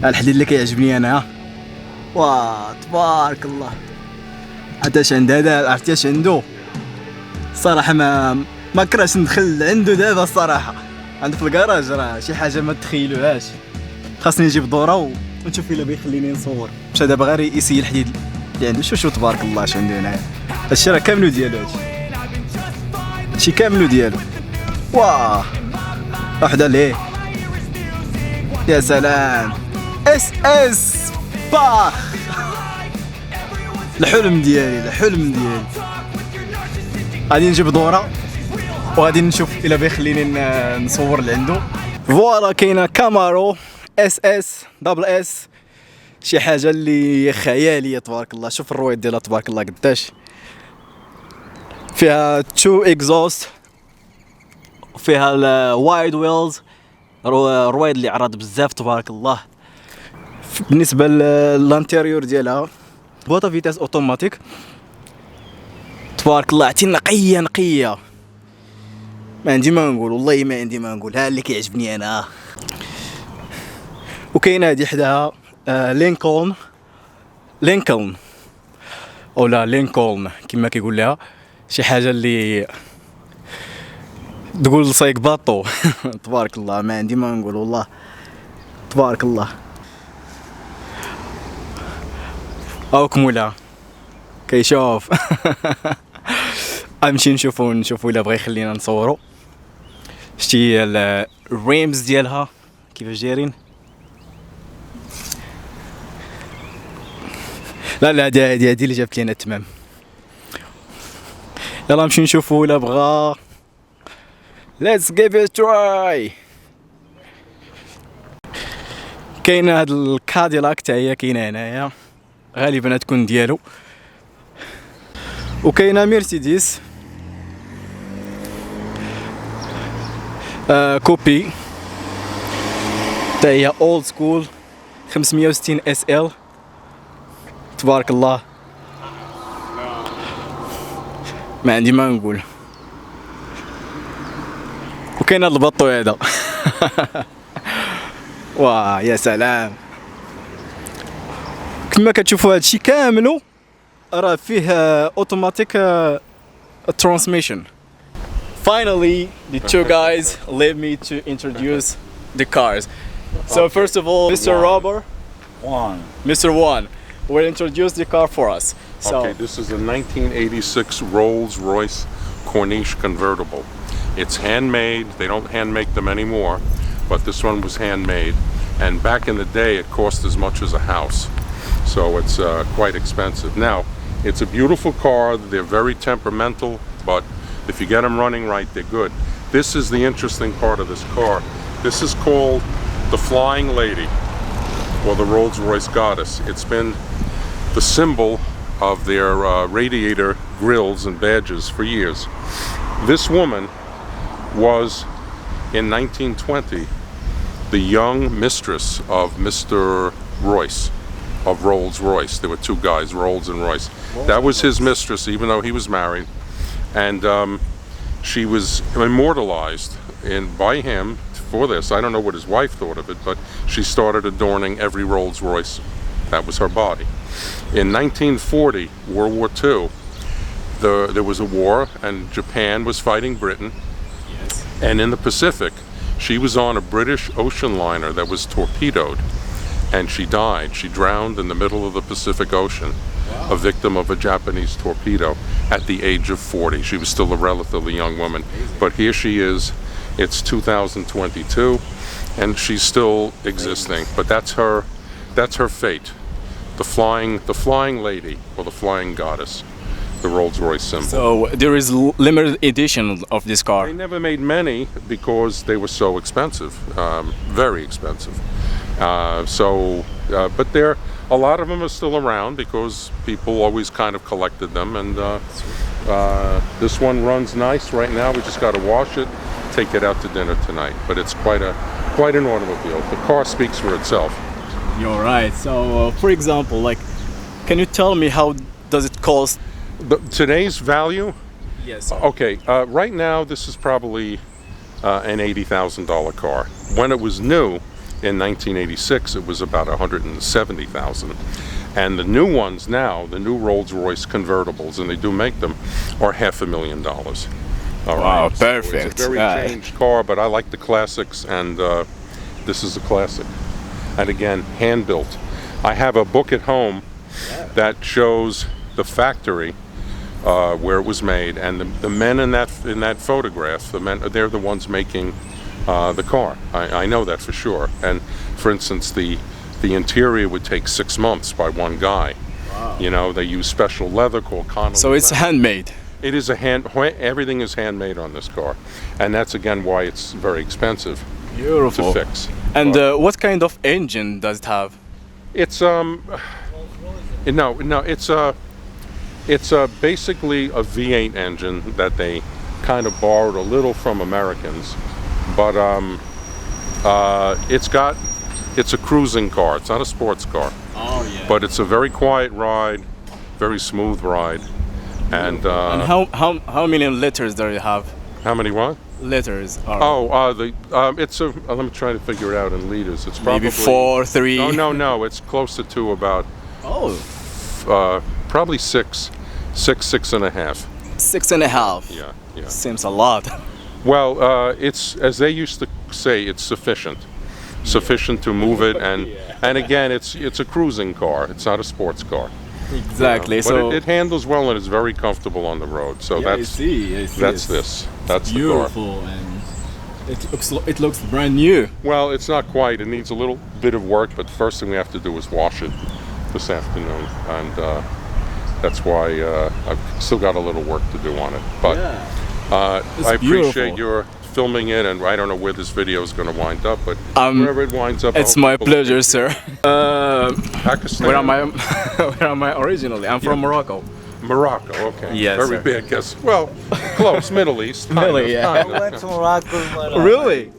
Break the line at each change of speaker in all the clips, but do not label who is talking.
الحديد اللي كيعجبني انا. واه تبارك الله. عرفتي عند هذا، عرفتي عنده صراحه ما كرهش ندخل عنده دابا الصراحه. عنده في الكراج راه شي حاجه ما تخيلوهاش. خاصني نجيب دوره ونشوف الا بيخليني نصور. مشى دابا غير يسيي الحديد اللي عنده. شوف تبارك الله اش عنده هنايا. هادشي راه كاملو ديالو، هادشي كاملو ديالو. واه وحده ليه. يا سلام اس اس باخ. الحلم ديالي غادي نجيب دوره وغادي نشوف الا بيخليني نصور لعندو. فوالا كاينه كامارو اس اس دبل اس، شي حاجه اللي خياليه تبارك الله. شوف الرويد ديالها تبارك الله قداش فيها. تو اكزوست، فيها الوايد ويلز، رويد اللي عرض بزاف تبارك الله. بالنسبه للانتيريور ديالها بوطه فيتاس اوتوماتيك تبارك الله. عرفتي نقيه. ما عندي ما نقول، والله ما عندي ما نقول. ها اللي كيعجبني انا. وكاينه هادي حداها لينكولن اولا لينكولن كما كيقول لها. شي حاجه اللي تقول صايق باطو. تبارك الله ما عندي ما نقول والله تبارك الله. هاوك مولا كيشوف. غنمشي نشوفو الا بغا يخلينا نصورو. شتي الريمز ديالها كيفاش دايرين. لا هادي اللي جابت لينا تمام. يلا نمشي نشوفو الا بغا. Let's give it a try. كاينه هاد الكاديلاك تا هي كاينه هنايا، غالبا تكون ديالو. وكاينه مرسيدس كوبي تا هي اولد سكول 560 اس ال تبارك الله. ما عندي ما نقول. وكاين هاد البطو هذا. واه يا سلام. كما كتشوفوا هادشي كاملو راه فيه اوتوماتيك ترانسميشن. Finally, the two guys let me to introduce the cars. So first of all, Mr. Robert, Mr. Juan will introduce the car for us. So,
okay, this is a 1986 Rolls-Royce Corniche convertible. It's handmade. They don't hand make them anymore, but this one was handmade. And back in the day, it cost as much as a house. So it's quite expensive. Now, it's a beautiful car. They're very temperamental, but if you get them running right, they're good. This is the interesting part of this car. This is called the Flying Lady, or the Rolls-Royce Goddess. It's been the symbol of their radiator grills and badges for years. This woman was, in 1920, the young mistress of Mr. Royce, of Rolls-Royce. There were two guys, Rolls and Royce. That was his mistress, even though he was married. And she was immortalized by him for this. I don't know what his wife thought of it, but she started adorning every Rolls-Royce. That was her body. In 1940, World War II, there was a war and Japan was fighting Britain.
yes.
And in the Pacific, she was on a British ocean liner that was torpedoed, and she died. She drowned in the middle of the Pacific Ocean, a victim of a Japanese torpedo at the age of 40. She was still a relatively young woman, but here she is. It's 2022, and she's still existing. But that's her fate. The flying lady, or the flying goddess, the Rolls-Royce symbol.
So there is limited edition of this car.
They never made many because they were so expensive, very expensive. But a lot of them are still around because people always kind of collected them. And this one runs nice right now. We just got to wash it, take it out to dinner tonight. But it's quite an automobile. The car speaks for itself.
You're right. So for example, like, can you tell me how does it cost?
Today's value?
Yes.
Okay, right now this is probably an $80,000 car. When it was new, In 1986, it was about 170,000. And the new ones now, the new Rolls-Royce convertibles, and they do make them, are $500,000. All
Wow,
right. So
perfect.
it's a very changed car, but I like the classics, and this is a classic. And again, hand-built. I have a book at home that shows the factory where it was made, and the men in that photograph, they're the ones making the car. I know that for sure. And for instance, the interior would take 6 months by one guy.
Wow.
You know, they use special leather called Connolly.
So it's handmade.
It is everything is handmade on this car, and that's again why it's very expensive
Beautiful.
to fix.
And
But
what kind of engine does it have?
it's it's basically a V8 engine that they kind of borrowed a little from Americans, but it's a cruising car. It's not a sports car,
Oh yeah.
but it's a very quiet ride, very smooth ride, and
And how many liters do you have?
how many what?
Liters. Or
It's a. Let me try to figure it out in liters. It's probably
maybe 4, 3.
Oh no! It's closer to about
Oh,
probably six and a half.
6.5.
Yeah.
Seems a lot.
Well, it's as they used to say, it's sufficient to move it, and again, it's a cruising car. It's not a sports car.
Exactly.
But
So
it handles well and it's very comfortable on the road. So
Yeah, I
that's
see.
that's this. That's the car.
Beautiful, and it looks brand new.
Well, it's not quite. It needs a little bit of work, but the first thing we have to do is wash it this afternoon, and that's why I've still got a little work to do on it. But
It's
I appreciate
beautiful.
your filming it, and I don't know where this video is going to wind up, but wherever it winds up,
it's
I hope
my
people
pleasure,
appreciate
sir.
it. Pakistan.
Where am I? Where am I originally? I'm from Morocco.
Morocco. Okay.
Yes,
Very
sir.
big guess. Well, close. Middle East. kind
Middle,
of,
yeah.
kind
I
of.
went to Morocco
Really?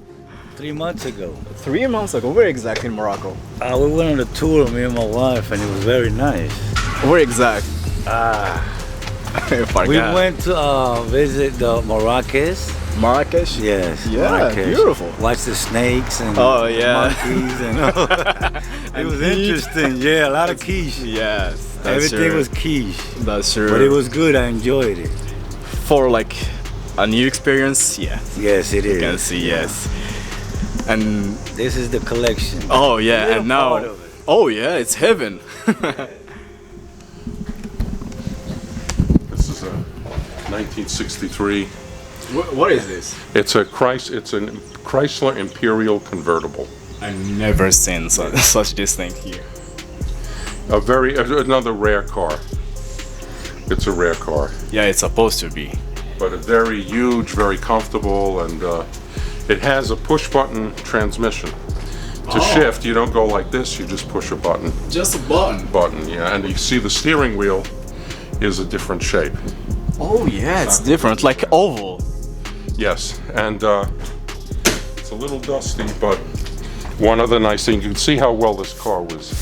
3 months ago.
3 months ago. Where exactly in Morocco?
We went on a tour, me and my wife, and it was very nice.
Where exact?
We went to visit the Marrakesh.
Marrakesh.
Yes.
Yeah,
Marrakesh.
beautiful.
Watch the snakes and
Oh, yeah.
monkeys and it was
meat.
interesting. Yeah, a lot of quiche.
Yes.
Everything was quiche,
That's true.
but it was good. I enjoyed it.
for like a new experience. Yeah.
Yes, it
You can
is.
see. Yes. And
This is the collection.
oh yeah,
Little
and now
part of it.
oh yeah, it's heaven.
This is a 1963.
What is this?
It's a Chrysler Imperial convertible.
I never seen such this thing here.
Another rare car. It's a rare car,
Yeah, it's supposed to be.
but a very huge, very comfortable, and it has a push-button transmission. To shift, you don't go like this. You just push a button.
Just a button.
Yeah, and you see the steering wheel is a different shape.
Oh yeah, it's different, like oval.
Yes, and it's a little dusty, but one other nice thing, you can see how well this car was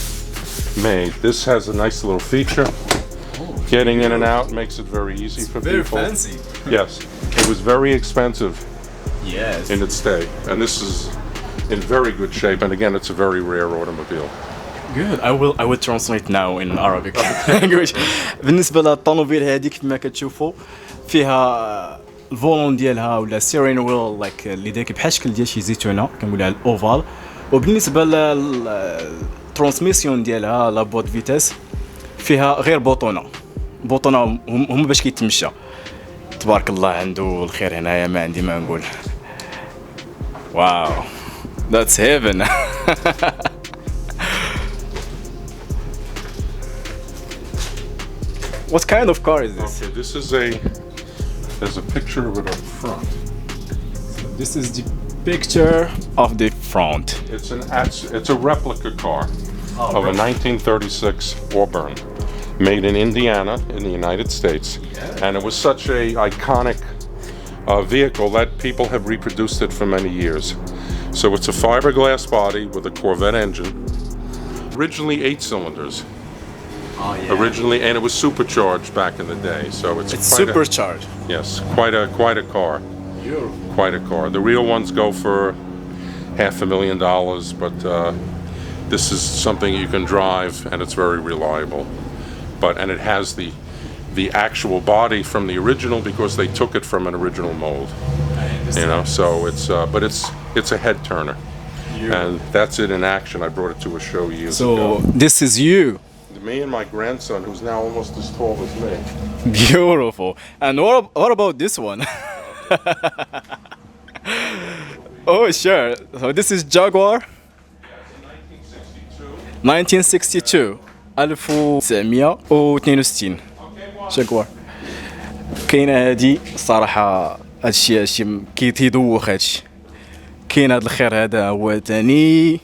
made. This has a nice little feature. Getting in and out makes it very easy for people.
fancy.
Yes, it was very expensive
Yes.
in its day, and this is in very good shape. And again, it's a very rare automobile.
Good. I will translate now in Arabic language. بالنسبة للطوموبيل هذيك كما كتشوفوا فيها الفولون ديالها ولا السيرين ويل لايك اللي داك بحال الشكل ديال شي زيتونه كنقولها الاوفال. وبالنسبة للترانسميسيون ديالها لا بوت فيتاس فيها غير بوطونه هم باش كيتمشى. تبارك الله عنده الخير هنايا ما عندي ما نقول. واو. That's heaven. What kind of car is this?
Okay, there's a picture of it up front.
This is the picture of the front.
It's a replica car of a 1936 Auburn, made in Indiana in the United States, and it was such a iconic vehicle that people have reproduced it for many years. So it's a fiberglass body with a Corvette engine. Originally 8 cylinders.
Oh yeah.
Originally, and it was supercharged back in the day. So it's quite
supercharged.
yes, quite a car.
Beautiful.
Quite a car. The real ones go for $500,000, but this is something you can drive and it's very reliable. And it has the actual body from the original because they took it from an original mold. You know, so it's a head turner. And that's it in action. I brought it to a show years ago.
So this is you.
Me and my grandson, who's now almost as tall as me.
Beautiful. And what about this one? Oh, sure. So this is Jaguar. 1962. 1962 جاكوار. كاينه هادي صراحه هادشي كيتيدوخ هادشي. كاين هاد الخير هذا هو تاني.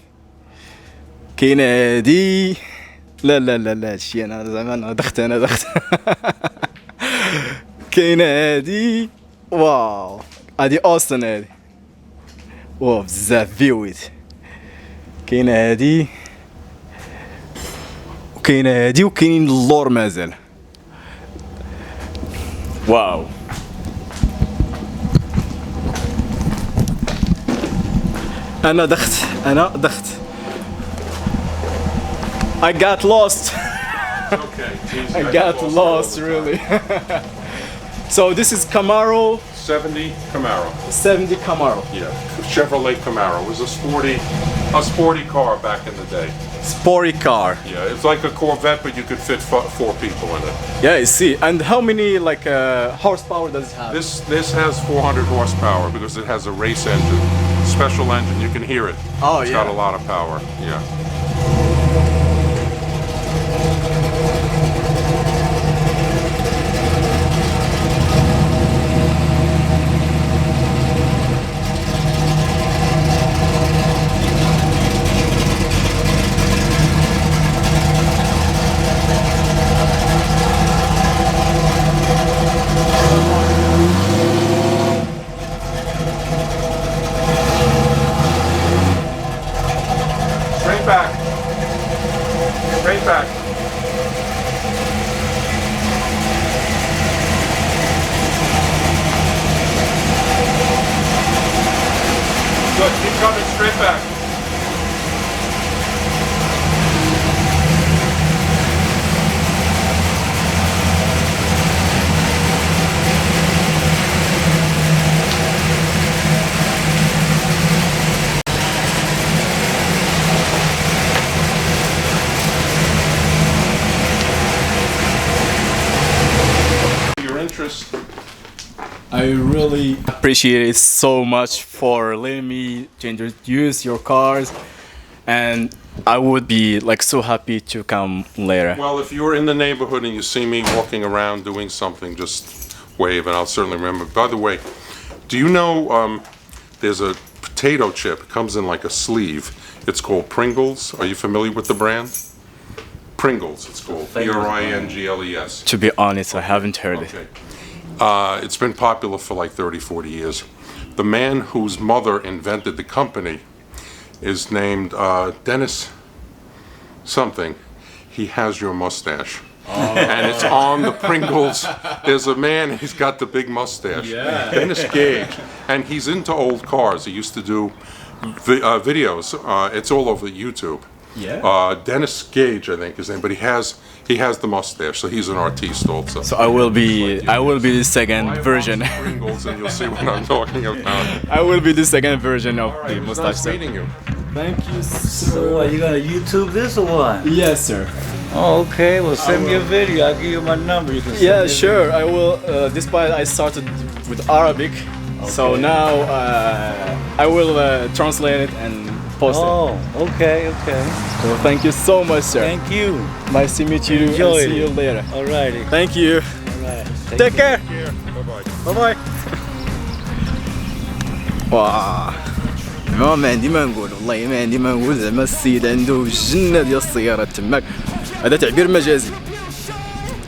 كاينه هادي لا لا لا لا هادشي انا زعما انا دخت كاينه هادي واو هادي اوستن هادي واو بزاف فيويت. كاينه هادي وكاينه هادي وكاينين اللور مازال. واو انا دخت I got lost.
Okay.
I got lost really. So this is Camaro
70 Camaro.
70 Camaro.
Yeah, Chevrolet Camaro. It was a sporty car back in the day.
Sporty car.
Yeah, it's like a Corvette, but you could fit four people in it.
Yeah, I see. And how many like horsepower does it have?
This has 400 horsepower because it has a race engine, special engine. You can hear it.
Oh,
It's
yeah.
got a lot of power. Yeah. Straight back. Straight back. Good. Keep coming straight back. Your interest.
I really appreciate it so much for letting me to introduce your cars, and I would be like so happy to come later.
Well, if you're in the neighborhood and you see me walking around doing something, just wave and I'll certainly remember. By the way, do you know there's a potato chip? It comes in like a sleeve. It's called Pringles. Are you familiar with the brand? Pringles, it's called. Pringles.
To be honest, I haven't heard it.
Okay. It's been popular for like 30, 40 years. The man whose mother invented the company is named Dennis something. He has your mustache. And it's on the Pringles. There's a man, he's got the big mustache.
Yeah.
Dennis Gage. And he's into old cars. He used to do videos. It's all over YouTube.
Yeah.
Dennis Gage, I think his name, but he has the mustache, so he's an artiste also.
So I will be the second version.
Pringles, and you'll see what I'm talking about.
I will be the second version of the
It was
mustache.
nice meeting you.
Thank you,
So
sir.
what, you gonna YouTube this or what?
Yes, sir.
Oh, okay. Well, send me a video. I'll give you my number. You can send
Yeah,
me a
sure. I will. Despite I started with Arabic, so
Okay.
now I will translate it and post it.
Oh, okay, okay.
So thank you so much, sir.
Thank you.
Nice to meet you.
Enjoy
and see
it.
you later.
Alrighty.
Thank you.
Alright.
Take care.
Bye-bye.
باي باي. واه ما عندي ما نقول، والله ما عندي ما نقول. زعما السيد عنده جنة ديال السيارات تماك، هذا تعبير مجازي.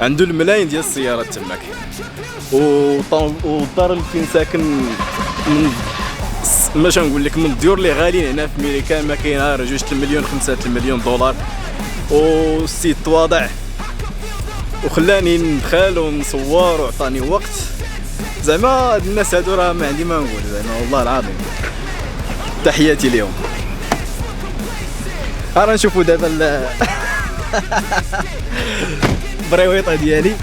عنده الملايين ديال السيارات تماك، والدار اللي فين ساكن من ماش نقول لك من الديور اللي غاليين هنا في ميريكان ما كاين غير 2 مليون 5 مليون دولار. والسيد تواضع وخلاني ندخل ونصور وعطاني وقت. زعما هاد الناس هادو راه ما عندي ما نقول، زعما والله العظيم.
تحياتي ليهم. راه نشوفوا دابا البريويطه ديالي.